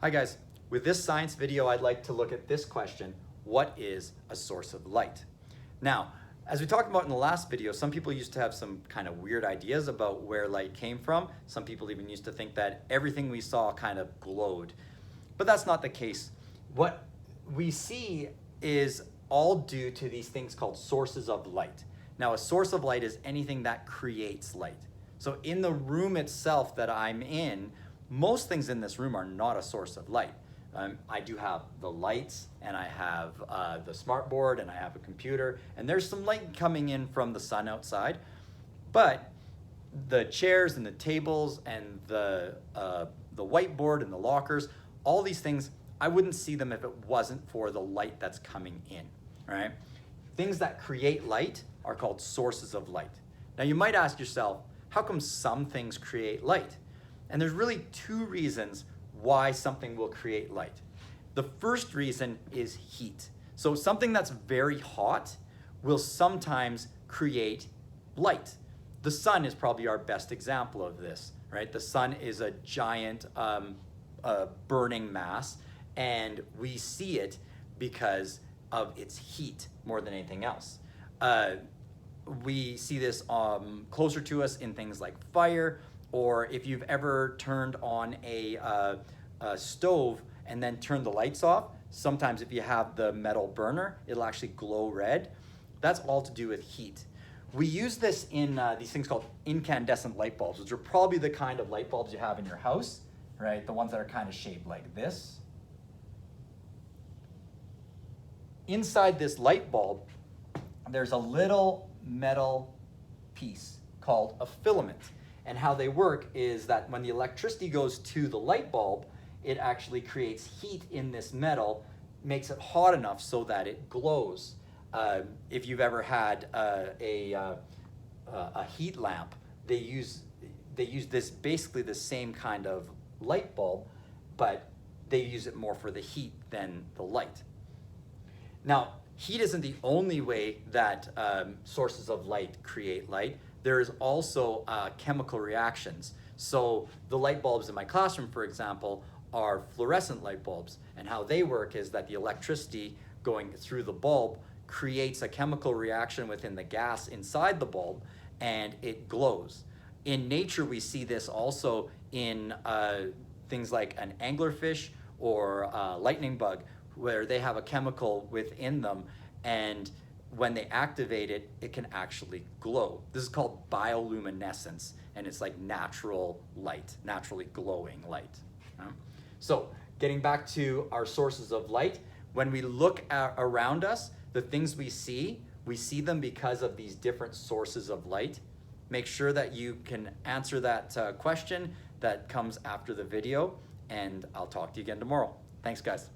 Hi guys, with this science video I'd like to look at this question: what is a source of light? Now, as we talked about in the last video, some people used to have some kind of weird ideas about where light came from. Some people even used to think that everything we saw kind of glowed. But that's not the case. What we see is all due to these things called sources of light. Now, a source of light is anything that creates light. So in the room itself that I'm in, most things in this room are not a source of light. I do have the lights, and I have the smart board, and I have a computer, and there's some light coming in from the sun outside. But the chairs and the tables and the whiteboard and the lockers, all these things, I wouldn't see them if it wasn't for the light that's coming in, right? Things that create light are called sources of light. Now you might ask yourself, how come some things create light? And there's really two reasons why something will create light. The first reason is heat. So something that's very hot will sometimes create light. The sun is probably our best example of this, right? The sun is a giant burning mass, and we see it because of its heat more than anything else. We see this closer to us in things like fire, or if you've ever turned on a stove and then turned the lights off, sometimes if you have the metal burner, it'll actually glow red. That's all to do with heat. We use this in these things called incandescent light bulbs, which are probably the kind of light bulbs you have in your house, right? The ones that are kind of shaped like this. Inside this light bulb, there's a little metal piece called a filament. And how they work is that when the electricity goes to the light bulb, it actually creates heat in this metal, makes it hot enough so that it glows. If you've ever had a heat lamp, they use this basically the same kind of light bulb, but they use it more for the heat than the light. Now, heat isn't the only way that sources of light create light. There is also chemical reactions. So the light bulbs in my classroom, for example, are fluorescent light bulbs. And how they work is that the electricity going through the bulb creates a chemical reaction within the gas inside the bulb, and it glows. In nature, we see this also in things like an anglerfish or a lightning bug, where they have a chemical within them, and when they activate it, it can actually glow. This is called bioluminescence, and it's like natural light, naturally glowing light. So getting back to our sources of light, when we look around us, the things we see them because of these different sources of light. Make sure that you can answer that question that comes after the video, and I'll talk to you again tomorrow. Thanks, guys.